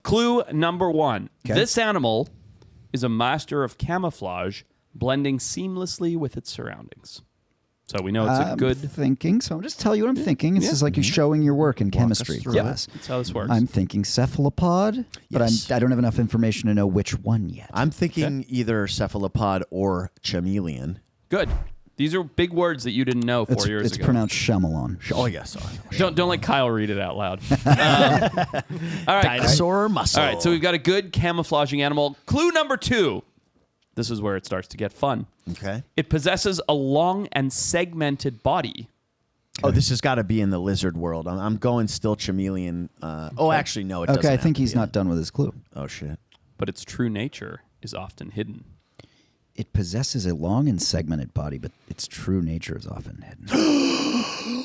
Clue number 1. Okay. This animal is a master of camouflage, blending seamlessly with its surroundings. So we know it's a good... thinking, so I'll just tell you what I'm thinking. This is like you're showing your work in chemistry class. That's how this works. I'm thinking cephalopod, but I don't have enough information to know which one yet. I'm thinking either cephalopod or chameleon. Good. These are big words that you didn't know 4 years It's ago. pronounced Shyamalan. Oh, yes. Don't let Kyle read it out loud. All right. Dinosaur or muscle? All right, so we've got a good camouflaging animal. Clue number 2. This is where it starts to get fun. Okay. It possesses a long and segmented body. Oh, this has got to be in the lizard world. I'm going still chameleon. Actually, no, it doesn't. Okay, I have think to he's be not done with his clue. Oh, shit. But its true nature is often hidden. It possesses a long and segmented body, but its true nature is often hidden.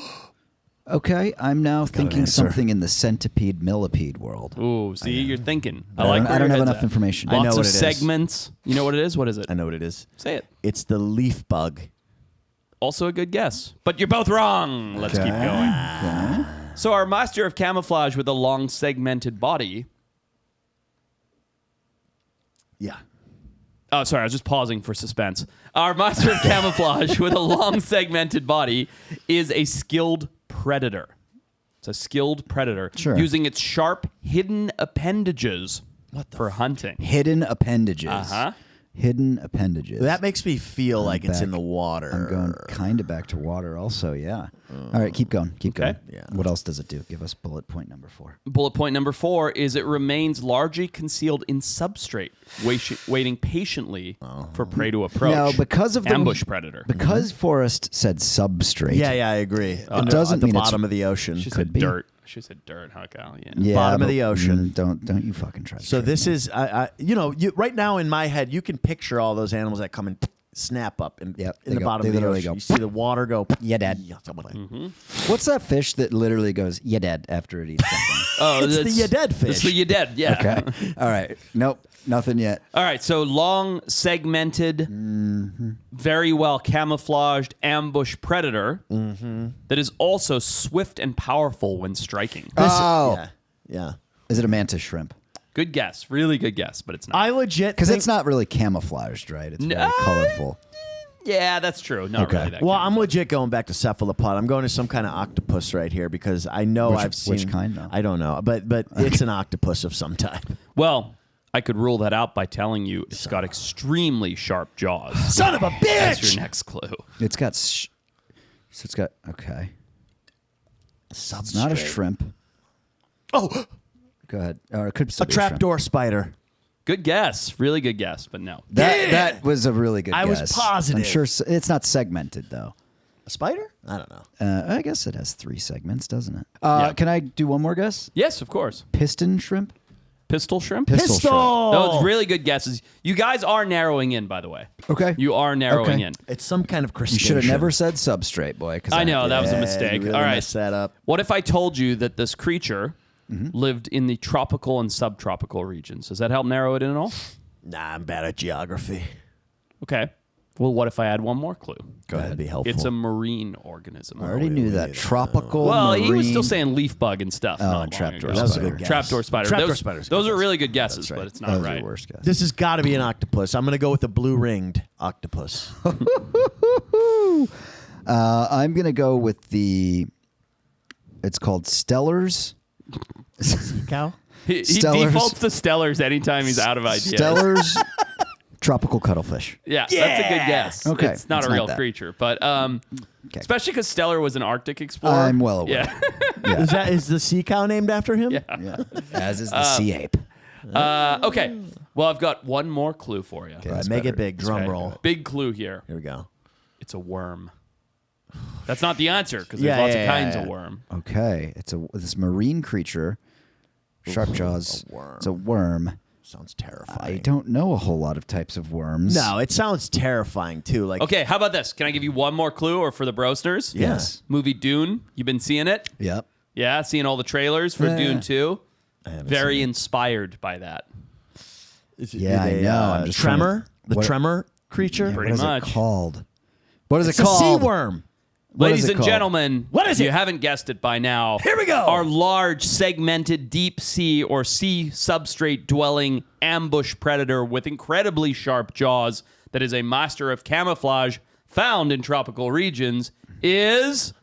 Okay, I'm now thinking answer. something in the centipede millipede world. Ooh, see, you're thinking. I don't have enough information. I know Lots what of it is. segments. You know what it is? What is it? I know what it is. Say it. It's the leaf bug. Also a good guess. But you're both wrong. Let's keep going. Okay. So our master of camouflage with a long segmented body... Yeah. Oh, sorry, I was just pausing for suspense. Our master of camouflage with a long segmented body is a skilled predator. It's a skilled predator using its sharp hidden appendages for hunting. Hidden appendages. Uh-huh. Hidden appendages. That makes me feel like it's back. in the water. I'm going kind of back to water also, yeah. All right, keep going. Keep going. Yeah. What else does it do? Give us bullet point number 4. Bullet point number 4 is it remains largely concealed in substrate, waiting patiently for prey to approach. Now, because of the ambush predator. Because Forrest said substrate. Yeah, I agree. It doesn't at the mean bottom of the ocean. She could said be. dirt. She said dirt, huh, Kyle? Yeah. Yeah, Bottom of but, the ocean. Don't you fucking try to So trick this me. is, right now in my head, you can picture all those animals that come and snap up in Yep, the bottom they of the literally ocean. go. You see the water go. Yeah, Dad. What's that fish that literally goes, yeah, Dad, after it eats something? Oh, It's the ya dead fish. It's the ya dead, yeah. Okay. All right. Nope. Nothing yet. All right, so long, segmented, very well camouflaged ambush predator that is also swift and powerful when striking. Yeah. Is it a mantis shrimp? Good guess. Really good guess, but it's not. I legit Because think... it's not really camouflaged, right? It's very colorful. Yeah, that's true. Not Okay. really that Well, kind. I'm legit going back to cephalopod. I'm going to some kind of octopus right here because I know I've seen... Which kind, though? I don't know, but it's an octopus of some type. Well, I could rule that out by telling you it's got extremely sharp jaws. Son of a That's bitch! your next clue. It's got... okay. It's not a shrimp. Oh, Go ahead. Or it could still a be shrimp. trapdoor spider. Good guess. Really good guess, but no. That was a really good I guess. was positive. I'm sure it's not segmented, though. A spider? I don't know. I guess it has 3 segments, doesn't it? Yeah. Can I do one more guess? Yes, of course. Piston shrimp? Pistol shrimp? Pistol shrimp. Those really good guesses. You guys are narrowing in, by the way. Okay. You are narrowing in. It's some kind of You crustacean. should have never said substrate, boy. 'Cause I know, that was a Yeah, mistake. you really All right. messed that up. What if I told you that this creature lived in the tropical and subtropical regions? Does that help narrow it in at all? Nah, I'm bad at geography. Okay. Well, what if I add one more clue? Go ahead. That'd be helpful. It's a marine organism. I already knew that. Tropical Well, marine. he was still saying leaf bug and stuff. Oh, not and long trapdoor ago. That was a good guess. Trapdoor spider. Trapdoor those, spider's a Those good are guess. really good guesses, That's right. but it's That not was right. your worst guess. This has got to be an octopus. I'm going to go with the blue-ringed octopus. I'm going to go with the... It's called Stellars. Cow? He Stellars. defaults to Stellars anytime he's out of ideas. Stellars tropical cuttlefish. Yeah, that's a good guess. Okay, It's not it's a not real that. creature, but especially because Stellar was an Arctic explorer. I'm well aware. Yeah. Is the sea cow named after him? Yeah. Yeah. As is the sea ape. Okay. Well, I've got one more clue for you. All right, make it big. Drum Okay. roll. Big clue here. Here we go. It's a worm. That's not the answer because there's lots of kinds of worm. Okay. It's this marine creature. Sharp jaws. worm. It's a worm. Sounds terrifying. I don't know a whole lot of types of worms. No, it sounds terrifying too. Like Okay, how about this? Can I give you one more clue or for the brosters? Yes. Movie Dune. You've been seeing it? Yep. Yeah, seeing all the trailers for Yeah. Dune 2. haven't Very inspired by that. Yeah, I know. I'm just trying tremor. to- The what- tremor creature. Pretty What is much. it called? What is It's it a called? sea worm. Ladies is it and called? gentlemen, What is if you it? haven't guessed it by now, Here we go. Our large, segmented, deep sea or sea substrate dwelling ambush predator with incredibly sharp jaws that is a master of camouflage found in tropical regions is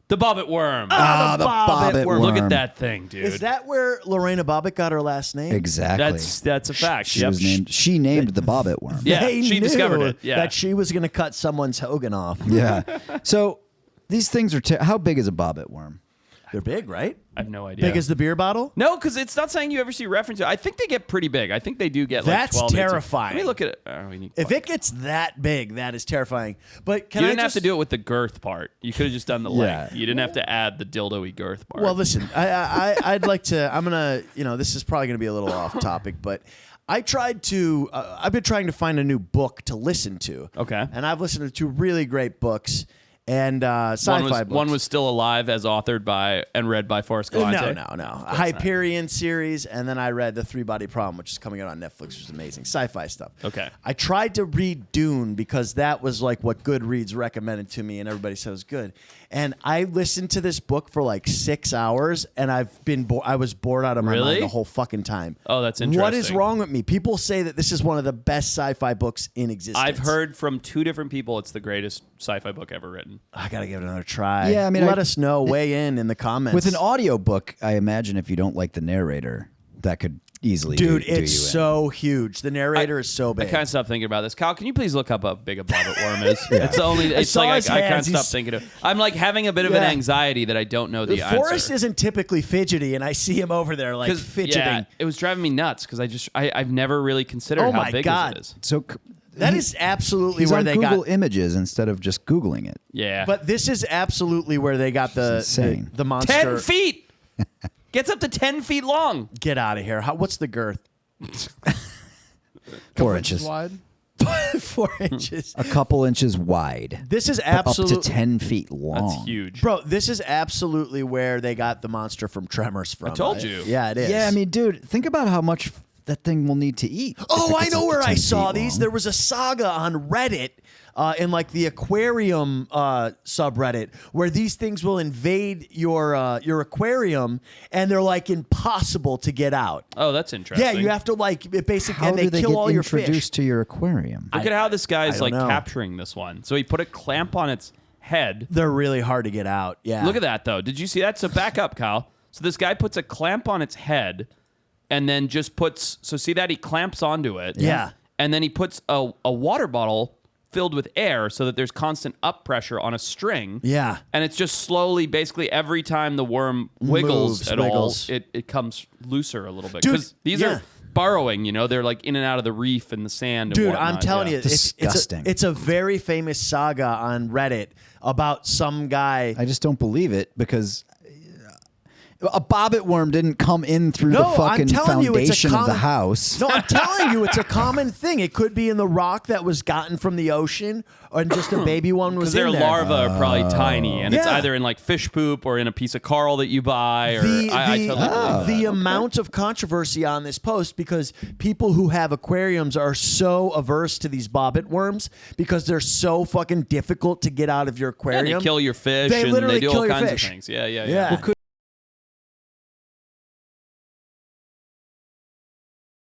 the Bobbit worm. the Bobbit worm. Look at that thing, dude. Is that where Lorena Bobbitt got her last name? Exactly. That's a fact. She Yep. was named. She named the Bobbit worm. Yeah, They she knew discovered it. Yeah. that she was going to cut someone's Hogan off. Yeah. So these things are. How big is a Bobbit worm? They're big, right? I have no idea. Big as the beer bottle? No, because it's not saying you ever see references. I think they get pretty big. I think they do get That's like 12 terrifying. Let me look at it. Oh, we need If it gets that big, that is terrifying. But can you I didn't just have to do it with the girth part. You could have just done the Yeah. length. You didn't have to add the dildo-y girth part. Well, listen, I'd like to. I'm gonna. This is probably gonna be a little off topic, but I tried to. I've been trying to find a new book to listen to. Okay. And I've listened to 2 really great books and sci-fi books. One was still alive as authored by and read by Forrest Galante. No. Hyperion series, and then I read The 3-Body Problem, which is coming out on Netflix, which is amazing. Sci-fi stuff. Okay. I tried to read Dune because that was like what Goodreads recommended to me, and everybody said it was good. And I listened to this book for like 6 hours, and I was bored out of my Really? mind the whole fucking time. Oh, that's What is interesting. wrong with me? People say that this is one of the best sci-fi books in existence. I've heard from 2 different people it's the greatest sci-fi book ever written. I gotta give it another try. Yeah, I mean, let us know. Weigh in the comments. With an audiobook, I imagine if you don't like the narrator, that could easily Dude, do you it's in. so huge. The narrator is so big. I can't stop thinking about this. Kyle, can you please look up how big a Bobbit worm is? It's the only. It's saw like his I can't hands. stop He's- thinking of. I'm like having a bit of an Yeah. anxiety that I don't know the answer. Forrest isn't typically fidgety, and I see him over there like 'Cause, fidgeting. yeah, it was driving me nuts because I've never really considered Oh how my big God. it is. So That is absolutely he's where on they Google got. Images instead of just Googling it. Yeah, But this is absolutely where they got the insane. the monster. 10 feet gets up to 10 feet long. Get out of here. What's the girth? 4 inches. wide. 4 inches. A couple inches wide. This is Up absolutely to 10 feet long. That's huge. Bro, this is absolutely where they got the monster from Tremors from. I told you. Yeah, it is. Yeah, I mean, dude, think about how much that thing will need to eat. if Oh, it I gets know up to where I 10 saw feet these. long. There was a saga on Reddit, in like the aquarium subreddit, where these things will invade your aquarium, and they're like impossible to get out. Oh, that's interesting. Yeah, you have to like basically, How and do they they kill get all your fish. introduced to your aquarium? Look at how this guy's don't like know. capturing this one. So he put a clamp on its head. They're really hard to get out. Yeah, Look at that, though. Did you see that? So back up, Kyle. So this guy puts a clamp on its head and then just puts... So see that? He clamps onto it. Yeah. And then he puts a water bottle filled with air so that there's constant up pressure on a string. Yeah. And it's just slowly, basically, every time the worm wiggles Moves, at wiggles. all, it comes looser a little bit. Dude, Because these yeah. are burrowing, you know? They're like in and out of the reef and the sand and Dude, whatnot. I'm telling Yeah. you, Disgusting. It's a very famous saga on Reddit about some guy. I just don't believe it because a bobbit worm didn't come in through No, the I'm fucking telling you, it's a foundation of the common- house. No, I'm telling you, it's a common thing. It could be in the rock that was gotten from the ocean, or just a baby one was Because their in there. larvae are probably tiny, and it's Yeah. either in like fish poop or in a piece of coral that you buy. Or I totally believe the that. amount of controversy on this post because people who have aquariums are so averse to these bobbit worms because they're so fucking difficult to get out of your Yeah, aquarium. they kill your fish, They and literally they do kill all your kinds fish. of things. Yeah. Yeah.